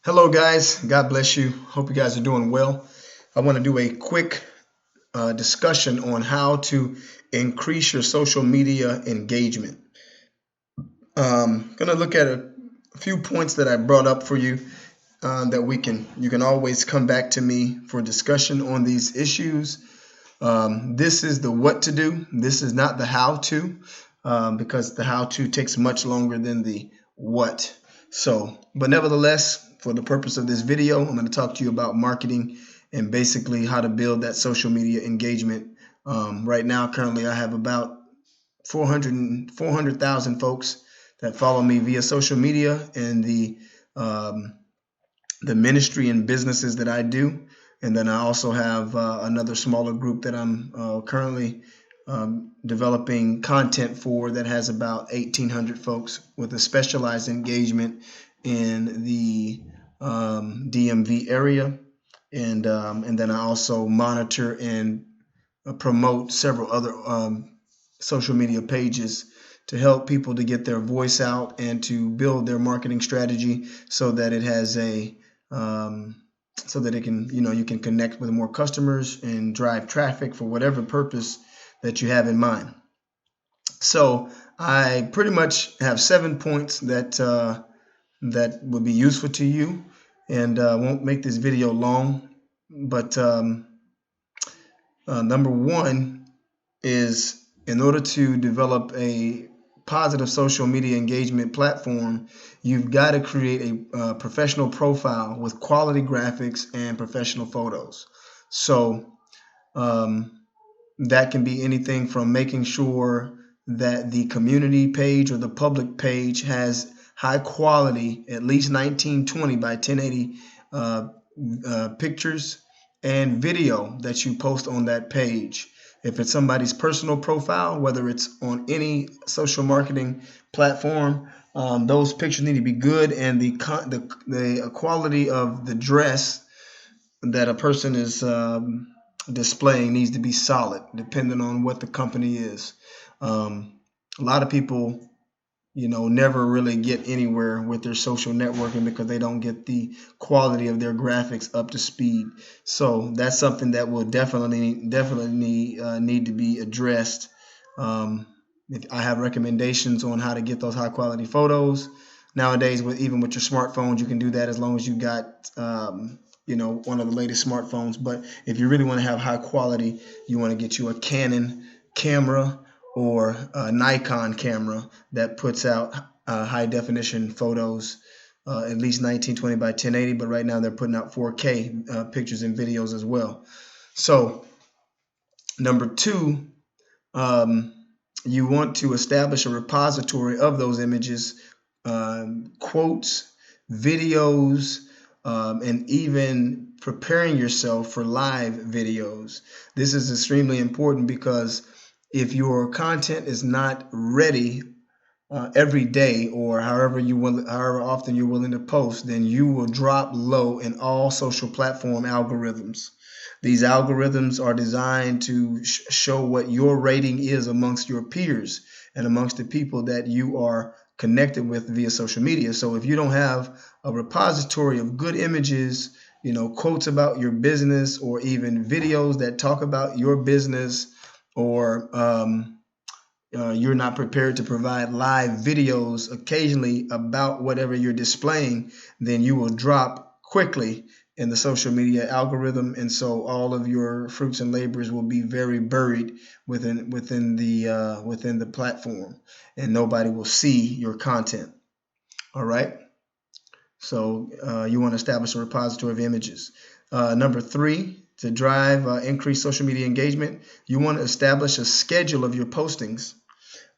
Hello, guys. God bless you. Hope you guys are doing well. I want to do a quick discussion on how to increase your social media engagement. Going to look at a few points that I brought up for you that you can always come back to me for discussion on these issues. This is the what to do. This is not the how to, because the how to takes much longer than the what. But nevertheless, for the purpose of this video, I'm going to talk to you about marketing and basically how to build that social media engagement. Right now, currently, I have about 400,000 folks that follow me via social media and um, the ministry and businesses that I do. And then I also have another smaller group that I'm currently developing content for that has about 1,800 folks with a specialized engagement in the DMV area. And then I also monitor and promote several other social media pages to help people to get their voice out and to build their marketing strategy so that it has a um, so that it can you can connect with more customers and drive traffic for whatever purpose that you have in mind. So I pretty much have 7 points that will be useful to you, and won't make this video long. But number one is, in order to develop a positive social media engagement platform, you've got to create a professional profile with quality graphics and professional photos. So um, that can be anything from making sure that the community page or the public page has high quality, at least 1920 by 1080 uh, pictures and video that you post on that page. If it's somebody's personal profile, whether it's on any social marketing platform, those pictures need to be good, and the quality of the dress that a person is displaying needs to be solid, depending on what the company is. Um, a lot of people, never really get anywhere with their social networking because they don't get the quality of their graphics up to speed. So that's something that will definitely need to be addressed. Um, I have recommendations on how to get those high quality photos. Nowadays, even with your smartphones, you can do that as long as you got one of the latest smartphones. But if you really want to have high quality, you want to get you a Canon camera or a Nikon camera that puts out high definition photos, at least 1920 by 1080. But right now they're putting out 4K pictures and videos as well. So number two, um, you want to establish a repository of those images, quotes, videos, and even preparing yourself for live videos. This is extremely important because if your content is not ready every day, or however often you're willing to post, then you will drop low in all social platform algorithms. These algorithms are designed to show what your rating is amongst your peers and amongst the people that you are connected with via social media. So if you don't have a repository of good images, quotes about your business, or even videos that talk about your business, or you're not prepared to provide live videos occasionally about whatever you're displaying, then you will drop quickly in the social media algorithm, and so all of your fruits and labors will be very buried within the platform, and nobody will see your content. All right. So you want to establish a repository of images. Number three, to drive increased social media engagement, you want to establish a schedule of your postings.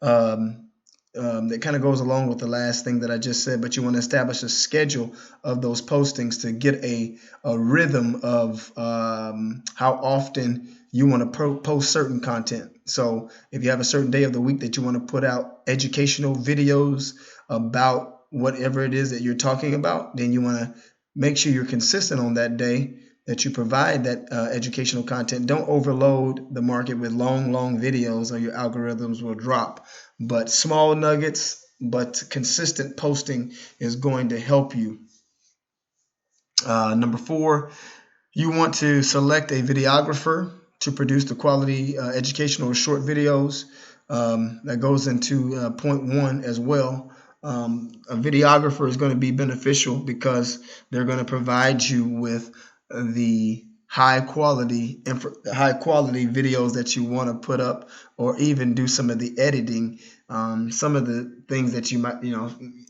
Um, that kind of goes along with the last thing that I just said, but you want to establish a schedule of those postings to get a rhythm of how often you want to post certain content. So if you have a certain day of the week that you want to put out educational videos about whatever it is that you're talking about, then you want to make sure you're consistent on that day, that you provide that educational content. Don't overload the market with long videos, or your algorithms will drop. But small nuggets, but consistent posting is going to help you. Number 4, you want to select a videographer to produce the quality educational or short videos. That goes into point 1 as well. A videographer is going to be beneficial because they're going to provide you with the high quality videos that you want to put up, or even do some of the editing. Some of the things that you might,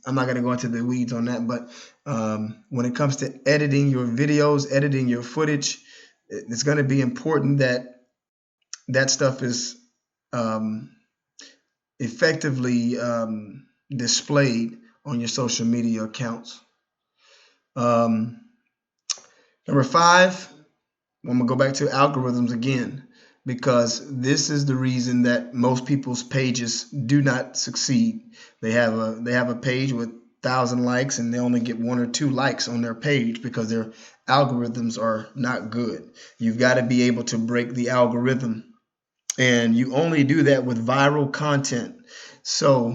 I'm not going to go into the weeds on that, but when it comes to editing your videos, editing your footage, it's going to be important that that stuff is effectively displayed on your social media accounts. Number 5, I'm gonna go back to algorithms again, because this is the reason that most people's pages do not succeed. They have a page with 1,000 likes, and they only get 1 or 2 likes on their page because their algorithms are not good. You've got to be able to break the algorithm, and you only do that with viral content. So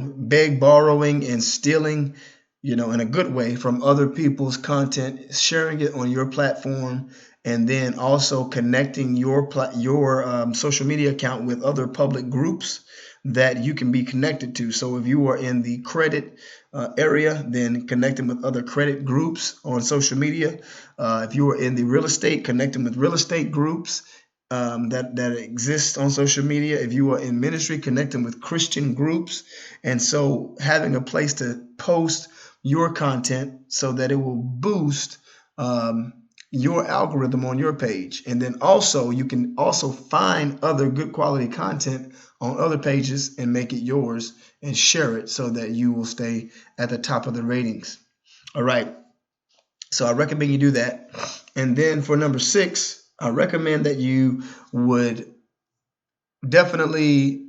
borrowing and stealing, in a good way, from other people's content, sharing it on your platform, and then also connecting your social media account with other public groups that you can be connected to. So if you are in the credit area, then connecting with other credit groups on social media. If you are in the real estate, connecting with real estate groups that exist on social media. If you are in ministry, connecting with Christian groups. And so having a place to post your content so that it will boost your algorithm on your page. And then also you can also find other good quality content on other pages and make it yours and share it so that you will stay at the top of the ratings. All right. So I recommend you do that. And then for number 6, I recommend that you would definitely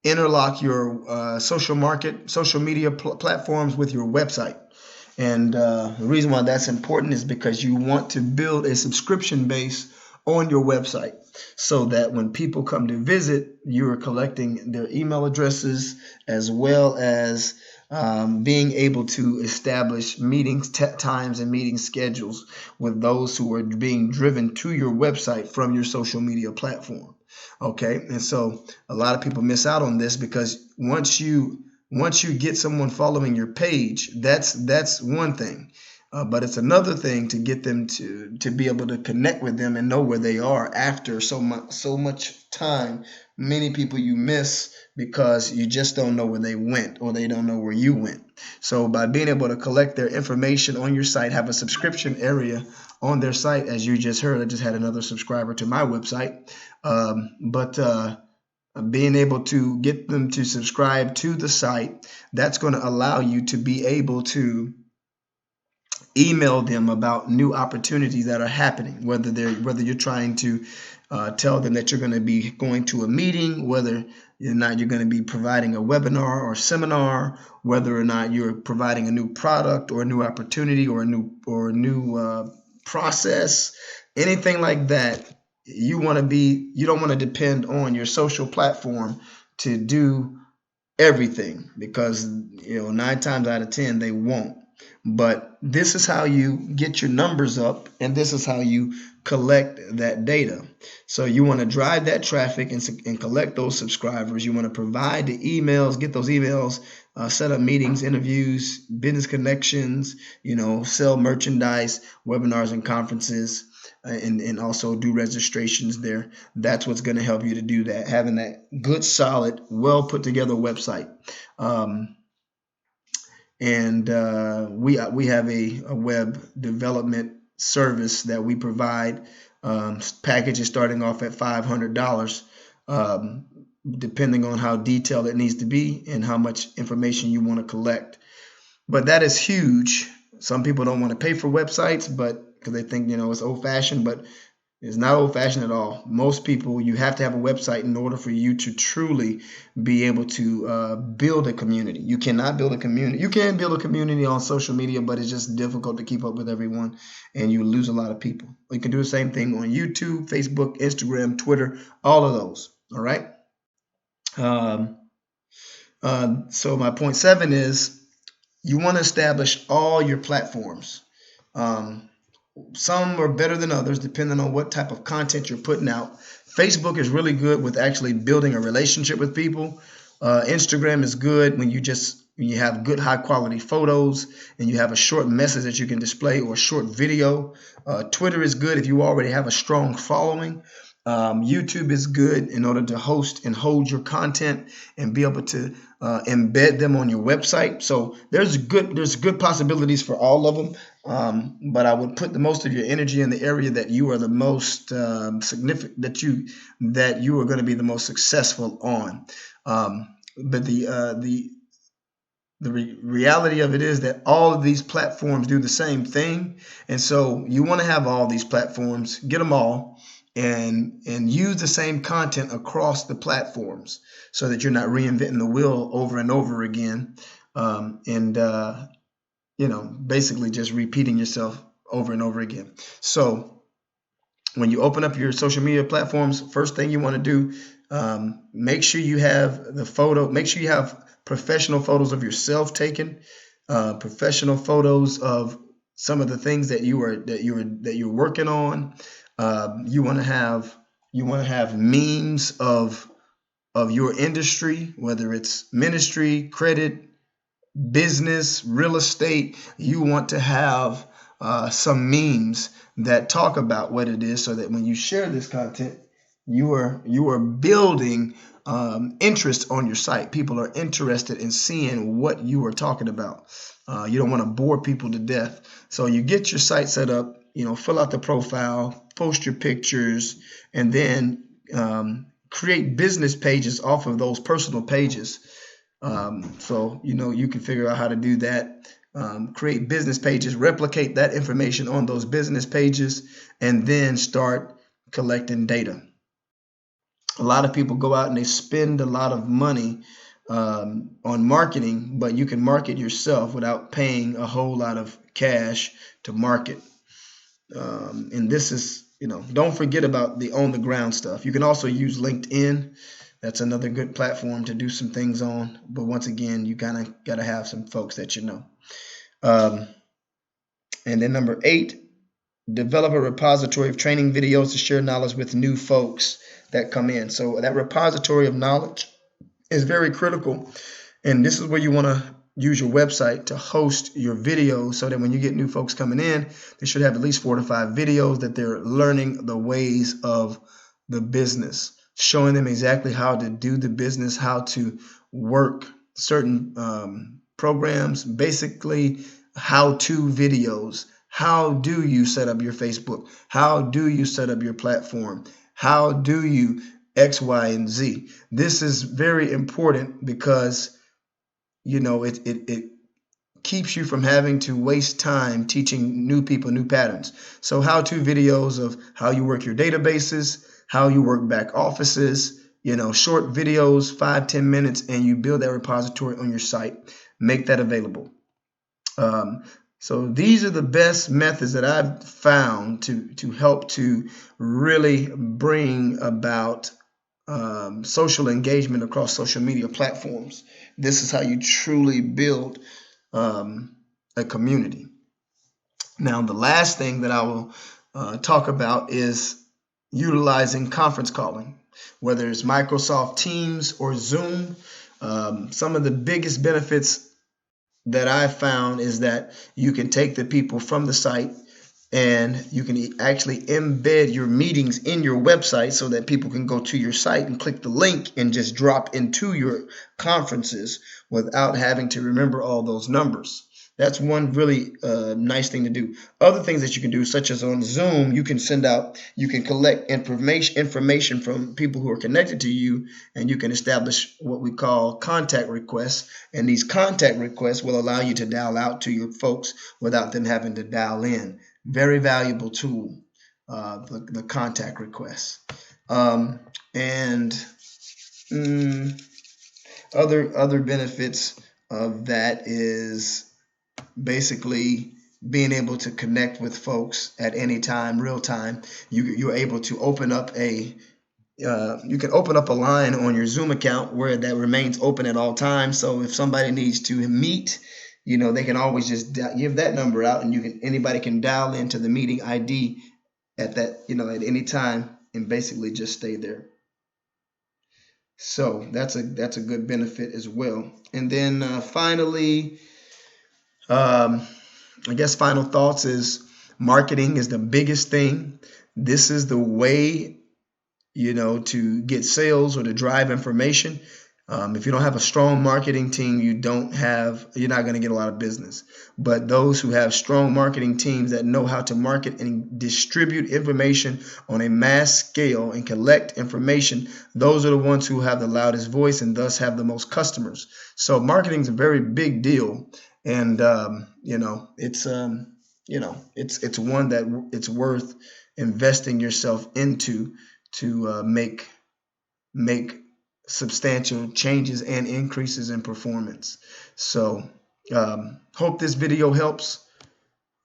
interlock your social media platforms with your website. And the reason why that's important is because you want to build a subscription base on your website so that when people come to visit, you are collecting their email addresses, as well as being able to establish meetings, times, and meeting schedules with those who are being driven to your website from your social media platform. Okay, and so a lot of people miss out on this because once you get someone following your page, that's one thing. But it's another thing to get them to be able to connect with them and know where they are after so much time. Many people you miss because you just don't know where they went, or they don't know where you went. So by being able to collect their information on your site, have a subscription area on their site, as you just heard, I just had another subscriber to my website. Being able to get them to subscribe to the site, that's going to allow you to be able to email them about new opportunities that are happening, whether you're trying to tell them that you're going to be going to a meeting, whether or not you're going to be providing a webinar or seminar, whether or not you're providing a new product or a new opportunity or a new process, anything like that. You don't want to depend on your social platform to do everything, because 9 times out of 10 they won't. But this is how you get your numbers up, and this is how you collect that data. So you want to drive that traffic and collect those subscribers. You want to provide the emails, get those emails, set up meetings, interviews, business connections, sell merchandise, webinars and conferences, and also do registrations there. That's what's going to help you to do that, having that good, solid, well put together website. We have a web development service that we provide, packages starting off at $500, depending on how detailed it needs to be and how much information you want to collect. But that is huge. Some people don't want to pay for websites, but because they think it's old-fashioned, but it's not old-fashioned at all. Most people, you have to have a website in order for you to truly be able to build a community. You cannot build a community. You can build a community on social media, but it's just difficult to keep up with everyone, and you lose a lot of people. You can do the same thing on YouTube, Facebook, Instagram, Twitter, all of those. All right. So my point 7 is you want to establish all your platforms. Some are better than others depending on what type of content you're putting out. Facebook is really good with actually building a relationship with people. Instagram is good when you have good high quality photos and you have a short message that you can display or a short video. Twitter is good if you already have a strong following. YouTube is good in order to host and hold your content and be able to embed them on your website. So there's good possibilities for all of them. But I would put the most of your energy in the area that you are the most significant, that you are going to be the most successful on. But the reality of it is that all of these platforms do the same thing, and so you want to have all these platforms, get them all, and use the same content across the platforms, so that you're not reinventing the wheel over and over again, basically just repeating yourself over and over again. So when you open up your social media platforms, first thing you want to do, make sure you have make sure you have professional photos of yourself taken, professional photos of some of the things that you're working on. You want to have memes of your industry, whether it's ministry, credit, business, real estate. You want to have some memes that talk about what it is, so that when you share this content, you are building interest on your site. People are interested in seeing what you are talking about. You don't want to bore people to death. So you get your site set up, fill out the profile, post your pictures, and then create business pages off of those personal pages. So you can figure out how to do that. Create business pages, replicate that information on those business pages, and then start collecting data. A lot of people go out and they spend a lot of money on marketing, but you can market yourself without paying a whole lot of cash to market. And this is, don't forget about the on the ground stuff. You can also use LinkedIn. That's another good platform to do some things on. But once again, you kind of got to have some folks that you know. And then number 8, develop a repository of training videos to share knowledge with new folks that come in. So that repository of knowledge is very critical. And this is where you want to use your website to host your videos, so that when you get new folks coming in, they should have at least 4 to 5 videos that they're learning the ways of the business, showing them exactly how to do the business, how to work certain programs, basically how-to videos. How do you set up your Facebook? How do you set up your platform? How do you X, Y, and Z? This is very important because it keeps you from having to waste time teaching new people new patterns. So how-to videos of how you work your databases, how you work back offices, short videos, 5-10 minutes, and you build that repository on your site. Make that available. So these are the best methods that I've found to help to really bring about social engagement across social media platforms. This is how you truly build a community. Now, the last thing that I will talk about is utilizing conference calling, whether it's Microsoft Teams or Zoom. Some of the biggest benefits that I found is that you can take the people from the site and you can actually embed your meetings in your website, so that people can go to your site and click the link and just drop into your conferences without having to remember all those numbers. That's one really nice thing to do. Other things that you can do, such as on Zoom, you can collect information from people who are connected to you, and you can establish what we call contact requests. And these contact requests will allow you to dial out to your folks without them having to dial in. Very valuable tool, the contact requests. And other benefits of that is basically being able to connect with folks at any time, real time. You're able to open up a line on your Zoom account where that remains open at all times. So if somebody needs to meet, they can always just give that number out, and anybody can dial into the meeting ID at that, at any time, and basically just stay there. So that's a good benefit as well. And then finally, I guess final thoughts is marketing is the biggest thing. This is the way, to get sales or to drive information. If you don't have a strong marketing team, you're not going to get a lot of business. But those who have strong marketing teams that know how to market and distribute information on a mass scale and collect information, those are the ones who have the loudest voice and thus have the most customers. So marketing is a very big deal, and it's it's one that it's worth investing yourself into to make substantial changes and increases in performance. So hope this video helps,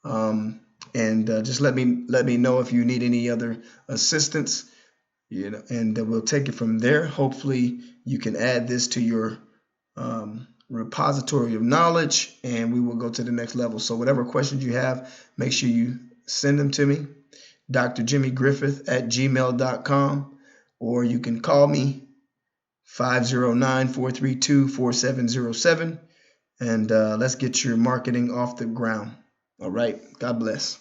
and just let me know if you need any other assistance, and we'll take it from there. Hopefully you can add this to your repository of knowledge, and we will go to the next level. So whatever questions you have, make sure you send them to me, drjimmygriffith@gmail.com, or you can call me 509-432-4707, and let's get your marketing off the ground. All right. God bless.